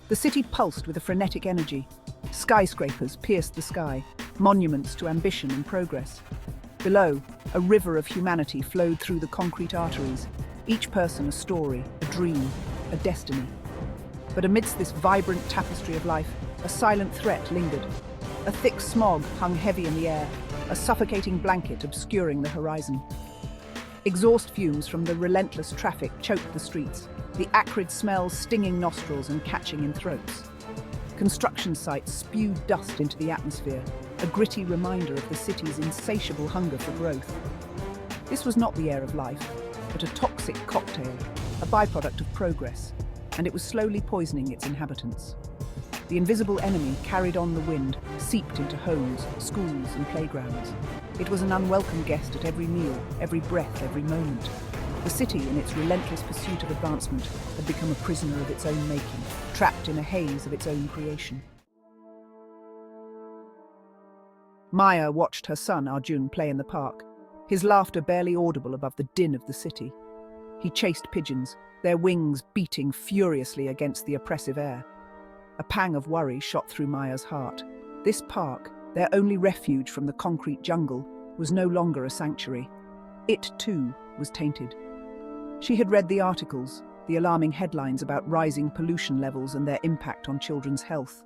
The city pulsed with a frenetic energy. Skyscrapers pierced the sky, monuments to ambition and progress. Below, a river of humanity flowed through the concrete arteries, each person a story, a dream, a destiny. But amidst this vibrant tapestry of life, a silent threat lingered. A thick smog hung heavy in the air, a suffocating blanket obscuring the horizon. Exhaust fumes from the relentless traffic choked the streets, the acrid smells stinging nostrils and catching in throats. Construction sites spewed dust into the atmosphere, a gritty reminder of the city's insatiable hunger for growth. This was not the air of life, but a toxic cocktail, a byproduct of progress, and it was slowly poisoning its inhabitants. The invisible enemy carried on the wind, seeped into homes, schools, and playgrounds. It was an unwelcome guest at every meal, every breath, every moment. The city, in its relentless pursuit of advancement, had become a prisoner of its own making, trapped in a haze of its own creation. Maya watched her son, Arjun, play in the park, his laughter barely audible above the din of the city. He chased pigeons, their wings beating furiously against the oppressive air. A pang of worry shot through Maya's heart. This park, their only refuge from the concrete jungle, was no longer a sanctuary. It, too, was tainted. She had read the articles, the alarming headlines about rising pollution levels and their impact on children's health.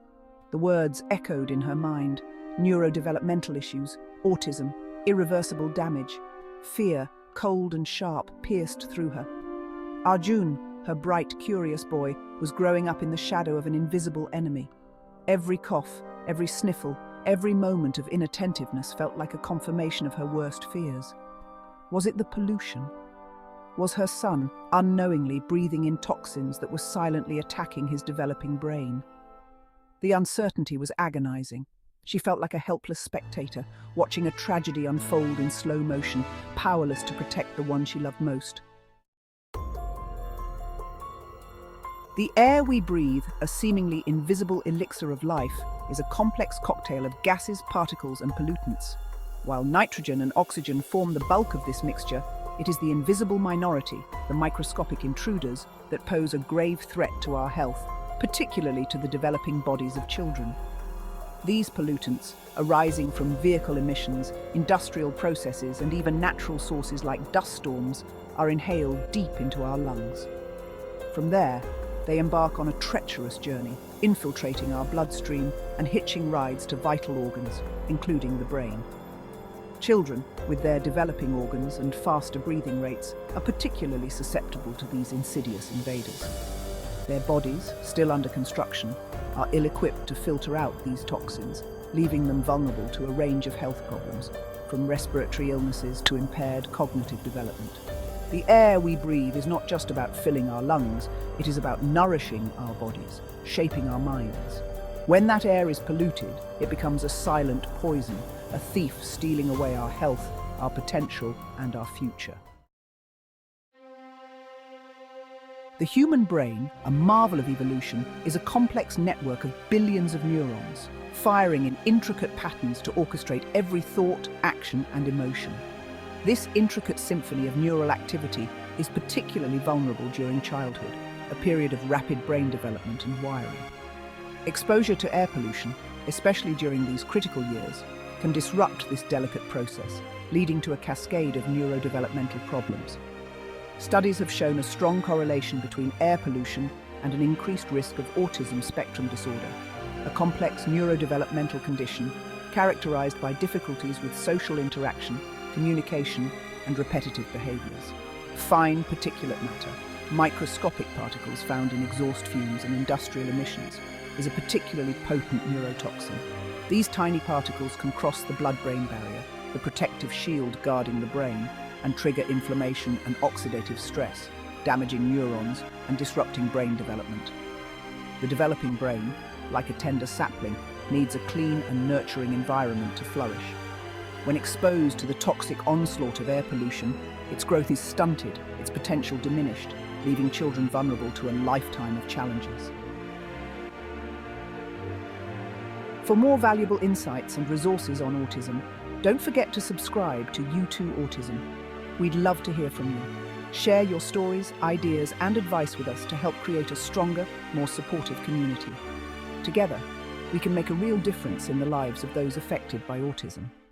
The words echoed in her mind: neurodevelopmental issues, autism, irreversible damage. Fear, cold and sharp, pierced through her. Arjun, her bright, curious boy, was growing up in the shadow of an invisible enemy. Every cough, every sniffle, every moment of inattentiveness felt like a confirmation of her worst fears. Was it the pollution? Was her son unknowingly breathing in toxins that were silently attacking his developing brain? The uncertainty was agonizing. She felt like a helpless spectator, watching a tragedy unfold in slow motion, powerless to protect the one she loved most. The air we breathe, a seemingly invisible elixir of life, is a complex cocktail of gases, particles, and pollutants. While nitrogen and oxygen form the bulk of this mixture, it is the invisible minority, the microscopic intruders, that pose a grave threat to our health, particularly to the developing bodies of children. These pollutants, arising from vehicle emissions, industrial processes, and even natural sources like dust storms, are inhaled deep into our lungs. From there, they embark on a treacherous journey, infiltrating our bloodstream and hitching rides to vital organs, including the brain. Children, with their developing organs and faster breathing rates, are particularly susceptible to these insidious invaders. Their bodies, still under construction, are ill-equipped to filter out these toxins, leaving them vulnerable to a range of health problems, from respiratory illnesses to impaired cognitive development. The air we breathe is not just about filling our lungs, it is about nourishing our bodies, shaping our minds. When that air is polluted, it becomes a silent poison, a thief stealing away our health, our potential, and our future. The human brain, a marvel of evolution, is a complex network of billions of neurons, firing in intricate patterns to orchestrate every thought, action, and emotion. This intricate symphony of neural activity is particularly vulnerable during childhood, a period of rapid brain development and wiring. Exposure to air pollution, especially during these critical years, can disrupt this delicate process, leading to a cascade of neurodevelopmental problems. Studies have shown a strong correlation between air pollution and an increased risk of autism spectrum disorder, a complex neurodevelopmental condition characterized by difficulties with social interaction, communication, and repetitive behaviors. Fine particulate matter, microscopic particles found in exhaust fumes and industrial emissions, is a particularly potent neurotoxin. These tiny particles can cross the blood-brain barrier, the protective shield guarding the brain, and trigger inflammation and oxidative stress, damaging neurons and disrupting brain development. The developing brain, like a tender sapling, needs a clean and nurturing environment to flourish. When exposed to the toxic onslaught of air pollution, its growth is stunted, its potential diminished, leaving children vulnerable to a lifetime of challenges. For more valuable insights and resources on autism, don't forget to subscribe to U2 Autism. We'd love to hear from you. Share your stories, ideas, and advice with us to help create a stronger, more supportive community. Together, we can make a real difference in the lives of those affected by autism.